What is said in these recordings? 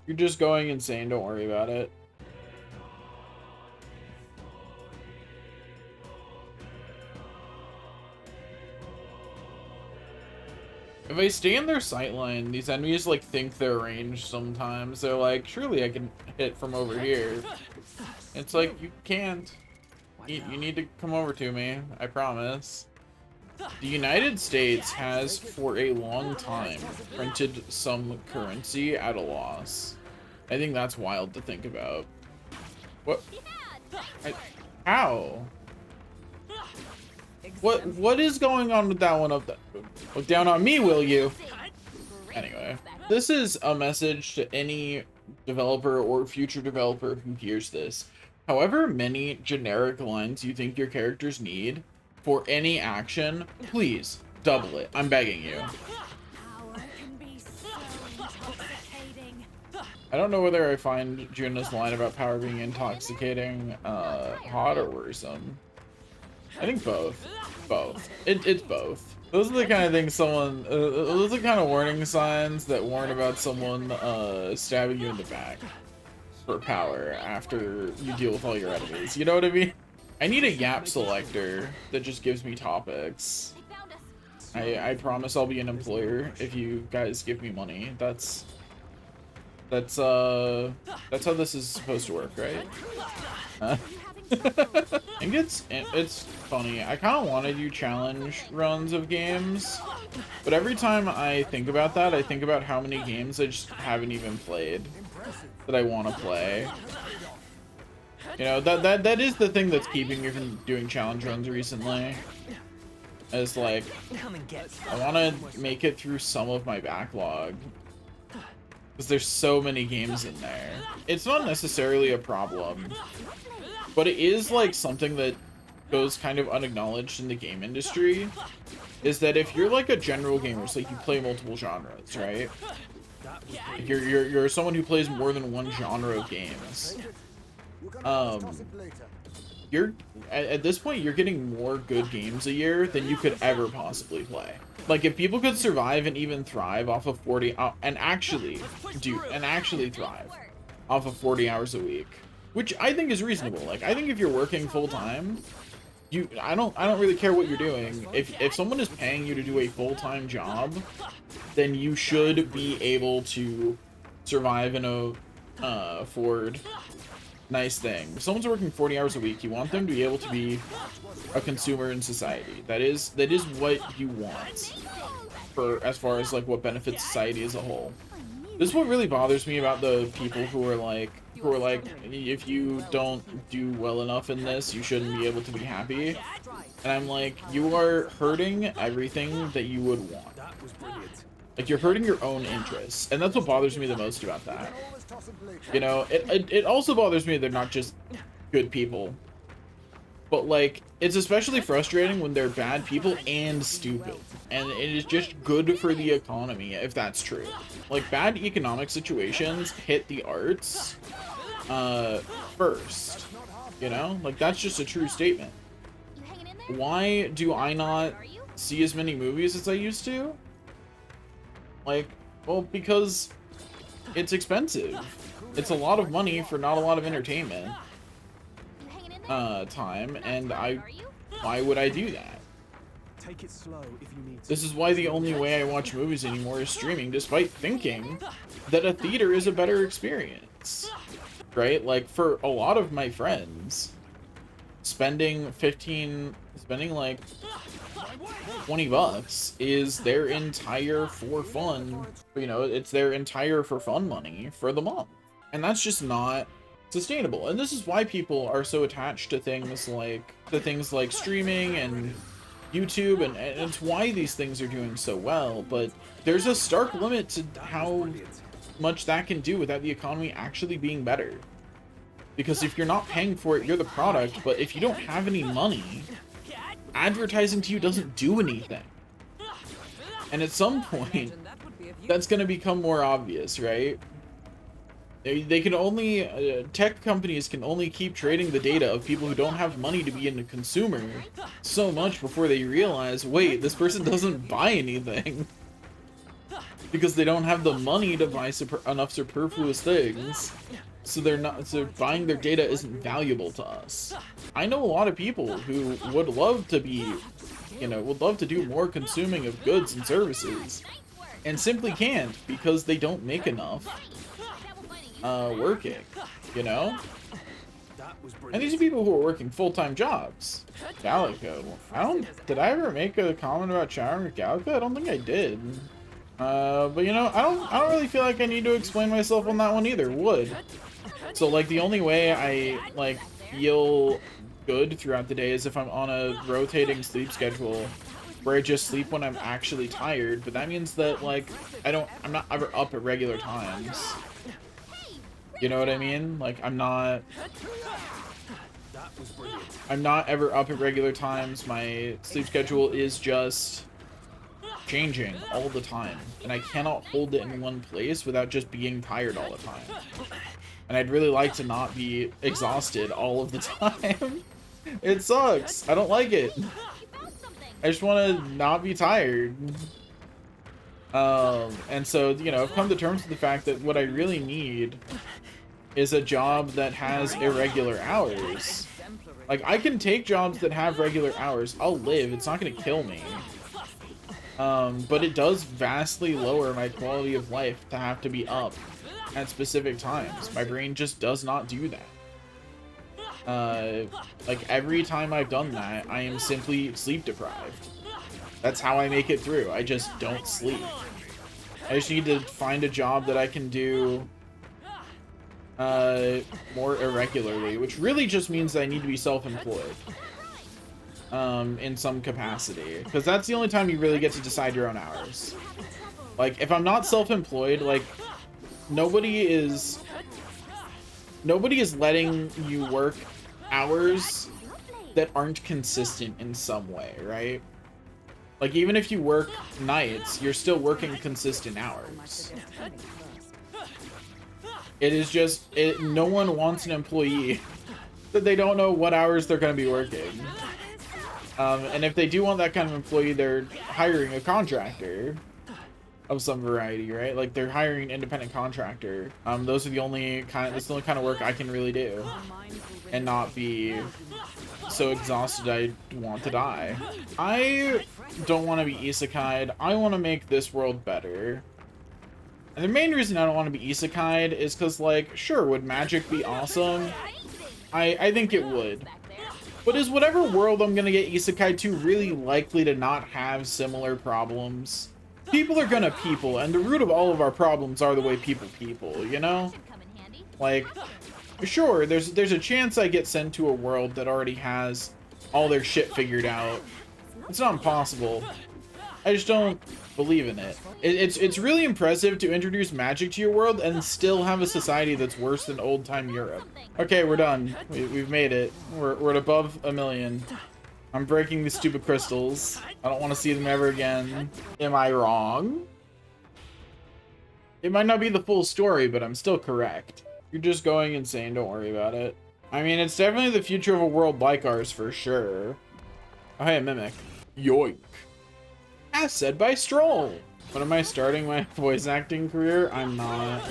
You're just going insane, don't worry about it. If I stay in their sightline, these enemies like think they're ranged sometimes. They're like, surely I can hit from over here. It's like, you can't. You need to come over to me, I promise. The United States has, for a long time, printed some currency at a loss. I think that's wild to think about. What? How? What is going on with that one up there? Look down on me, will you? Anyway, this is a message to any developer or future developer who hears this. However many generic lines you think your characters need for any action, please double it. I'm begging you. I don't know whether I find Juna's line about power being intoxicating hot or worrisome. I think both. Both. It's both. Those are the kind of things someone, those are the kind of warning signs that warn about someone stabbing you in the back for power after you deal with all your enemies. You know what I mean? I need a Yap selector that just gives me topics. I promise I'll be an employer if you guys give me money. That's how this is supposed to work, right? I think it's funny. I kind of want to do challenge runs of games, but every time I think about that, I think about how many games I just haven't even played that I want to play. You know, that is the thing that's keeping me from doing challenge runs recently. Is like, I want to make it through some of my backlog because there's so many games in there. It's not necessarily a problem, but it is like something that goes kind of unacknowledged in the game industry, is that if you're like a general gamer, so like you play multiple genres, right? You're someone who plays more than one genre of games. You're at this point you're getting more good games a year than you could ever possibly play. Like if people could survive and even thrive off of 40 and actually thrive off of 40 hours a week, which I think is reasonable. Like I think if you're working full time, I don't really care what you're doing. If someone is paying you to do a full-time job, then you should be able to survive and afford nice thing. If someone's working 40 hours a week, you want them to be able to be a consumer in society. That is what you want for as far as like what benefits society as a whole. This is what really bothers me about the people who are like if you don't do well enough in this, you shouldn't be able to be happy. And I'm like, you are hurting everything that you would want. Like you're hurting your own interests, and that's what bothers me the most about that. You know, it also bothers me they're not just good people, but like it's especially frustrating when they're bad people and stupid, and it is just good for the economy if that's true. Like bad economic situations hit the arts first, you know, like that's just a true statement. Why do I not see as many movies as I used to? Like, well, because it's expensive. It's a lot of money for not a lot of entertainment time, and why would I do that? This is why the only way I watch movies anymore is streaming, despite thinking that a theater is a better experience, right? Like for a lot of my friends, spending like $20 is their entire for fun, you know, it's their entire for fun money for the month. And that's just not sustainable. And this is why people are so attached to things like streaming and YouTube, and it's why these things are doing so well. But there's a stark limit to how much that can do without the economy actually being better. Because if you're not paying for it, you're the product, but if you don't have any money, advertising to you doesn't do anything. And at some point, that's going to become more obvious, right? They can only, tech companies can only keep trading the data of people who don't have money to be a consumer so much before they realize, wait, this person doesn't buy anything. because they don't have the money to buy enough superfluous things. So they're not, so buying their data isn't valuable to us. I know a lot of people who would love to be, you know, would love to do more consuming of goods and services, and simply can't because they don't make enough working, you know? And these are people who are working full-time jobs. Calico. Did I ever make a comment about showering with Calico? I don't think I did. But you know, I don't really feel like I need to explain myself on that one either. Would. So like the only way I like feel good throughout the day is if I'm on a rotating sleep schedule where I just sleep when I'm actually tired, but that means that like I'm not ever up at regular times. You know what I mean? Like I'm not ever up at regular times. My sleep schedule is just changing all the time, and I cannot hold it in one place without just being tired all the time. And I'd really like to not be exhausted all of the time. It sucks. I don't like it. I just want to not be tired. And so, you know, I've come to terms with the fact that what I really need is a job that has irregular hours. Like, I can take jobs that have regular hours. I'll live. It's not going to kill me. But it does vastly lower my quality of life to have to be up at specific times. My brain just does not do that. Like every time I've done that, I am simply sleep deprived. That's how I make it through. I just don't sleep. I just need to find a job that I can do more irregularly, which really just means that I need to be self-employed. In some capacity, because that's the only time you really get to decide your own hours. Like, if I'm not self-employed, like, nobody is letting you work hours that aren't consistent in some way, right? Like, even if you work nights, you're still working consistent hours. It is just, no one wants an employee that they don't know what hours they're going to be working. And if they do want that kind of employee, they're hiring a contractor of some variety, right? Like they're hiring an independent contractor. Those are the only that's the only kind of work I can really do and not be so exhausted I want to die. I don't want to be isekai'd. I want to make this world better. And the main reason I don't want to be isekai'd is because, like, sure, would magic be awesome? I think it would. But is whatever world I'm gonna get isekai to really likely to not have similar problems? People are gonna people, and the root of all of our problems are the way people, you know? Like, sure, there's a chance I get sent to a world that already has all their shit figured out. It's not impossible. I just don't believe in it. It's really impressive to introduce magic to your world and still have a society that's worse than old-time Europe. Okay, we're done. We've made it. We're at above 1 million. I'm breaking these stupid crystals. I don't want to see them ever again. Am I wrong? It might not be the full story, but I'm still correct. You're just going insane. Don't worry about it. I mean, it's definitely the future of a world like ours for sure. Oh, hey, a mimic. Yoink. As said by Stroll. When am I starting my voice acting career? I'm not.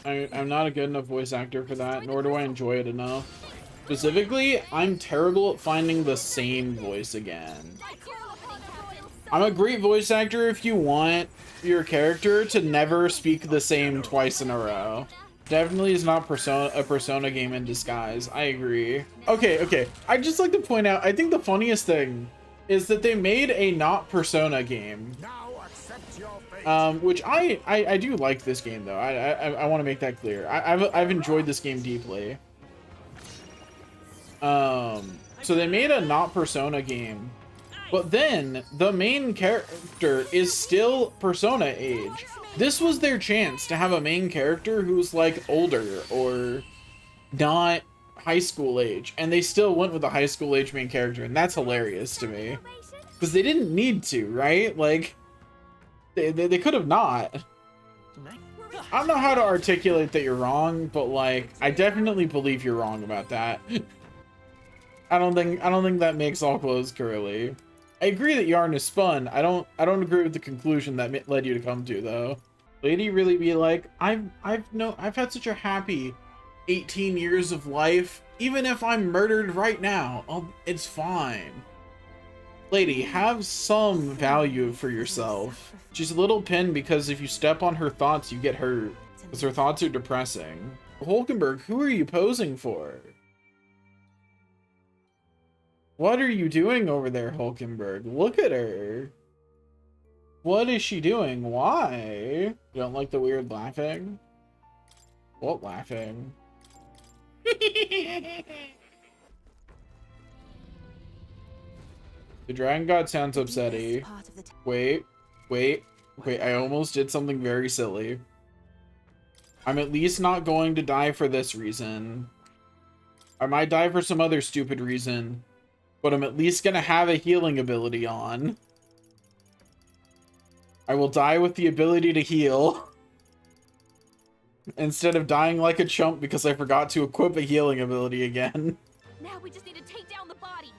I'm not a good enough voice actor for that, nor do I enjoy it enough. Specifically, I'm terrible at finding the same voice again. I'm a great voice actor if you want your character to never speak the same twice in a row. Definitely is not a Persona game in disguise. I agree. Okay. I'd just like to point out, I think the funniest thing is that they made a not Persona game. Which I do like this game though. I want to make that clear. I've enjoyed this game deeply. So they made a not Persona game, but then the main character is still Persona age. This was their chance to have a main character who's like older or not high school age, and they still went with a high school age main character, and that's hilarious to me. Because they didn't need to, right? Like, they could have not. I don't know how to articulate that you're wrong, but like, I definitely believe you're wrong about that. I don't think that makes all clothes curly. I agree that yarn is fun. I don't agree with the conclusion that led you to come to, though. Lady really be like, I've had such a happy 18 years of life. Even if I'm murdered right now, it's fine. Lady, have some value for yourself. She's a little pinned because if you step on her thoughts, you get hurt. Because her thoughts are depressing. Hulkenberg, who are you posing for? What are you doing over there, Hulkenberg? Look at her. What is she doing? Why? You don't like the weird laughing? What laughing? The Dragon God sounds upsetty. Wait, I almost did something very silly. I'm at least not going to die for this reason. I might die for some other stupid reason, but I'm at least gonna have a healing ability on. I will die with the ability to heal. Instead of dying like a chump because I forgot to equip a healing ability again. Now we just need to take down the body.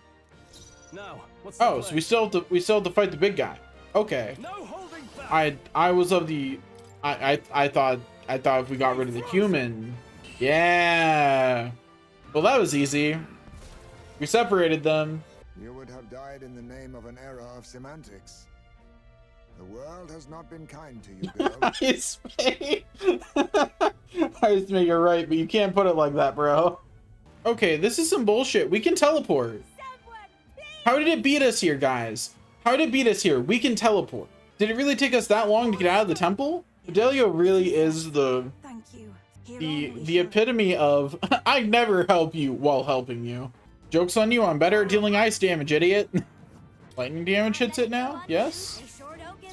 No. What's Oh, so we still have to fight the big guy. Okay. No holding back. I was of the I thought if we got rid of the human. Yeah. Well, that was easy. We separated them. You would have died in the name of an era of semantics. The world has not been kind to you, girl. You're right, but you can't put it like that, bro. Okay, this is some bullshit. We can teleport. How did it beat us here, guys? How did it beat us here? We can teleport. Did it really take us that long to get out of the temple? Fidelio really is the epitome of I never help you while helping you. Joke's on you, I'm better at dealing ice damage, idiot. Lightning damage hits it now? Yes?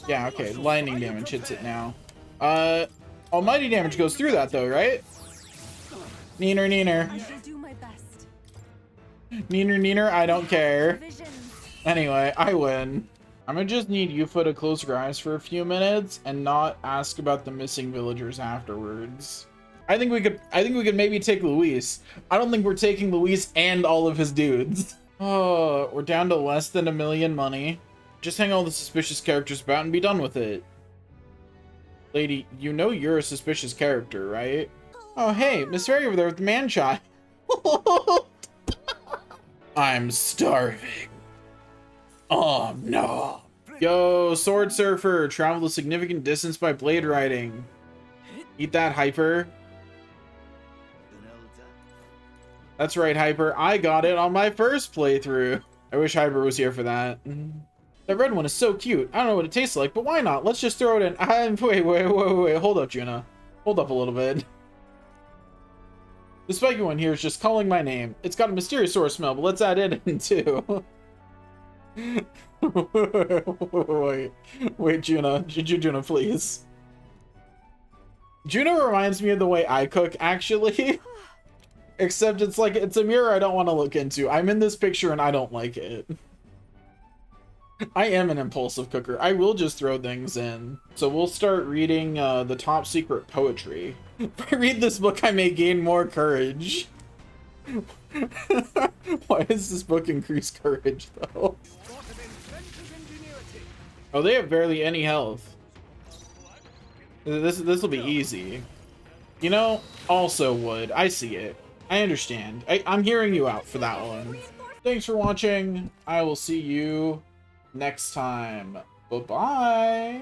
Yeah, okay, lightning damage hits it now. Almighty damage goes through that though, right? Neener, neener. Neener, neener, I don't care. Anyway, I win. I'm gonna just need Yuffie to close her eyes for a few minutes and not ask about the missing villagers afterwards. I think we could maybe take Luis. I don't think we're taking Luis and all of his dudes. Oh, we're down to less than $1 million money. Just hang all the suspicious characters about and be done with it. Lady, you know you're a suspicious character, right? Oh, hey, Miss Fairy over there with the man-child. I'm starving. Oh, no. Yo, Sword Surfer, traveled a significant distance by blade riding. Eat that, Hyper. That's right, Hyper. I got it on my first playthrough. I wish Hyper was here for that. That red one is so cute. I don't know what it tastes like, but why not? Let's just throw it in. Wait. Hold up, Juna. Hold up a little bit. The spiky one here is just calling my name. It's got a mysterious sort of smell, but let's add it in too. Wait, Juna. Juna, please. Juna reminds me of the way I cook, actually. Except it's like, it's a mirror I don't want to look into. I'm in this picture and I don't like it. I am an impulsive cooker. I will just throw things in. So we'll start reading the top secret poetry. If I read this book, I may gain more courage. Why does this book increase courage, though? Oh, they have barely any health. This will be easy. You know, also wood. I see it. I understand. I'm hearing you out for that one. Thanks for watching. I will see you next time. Bye-bye.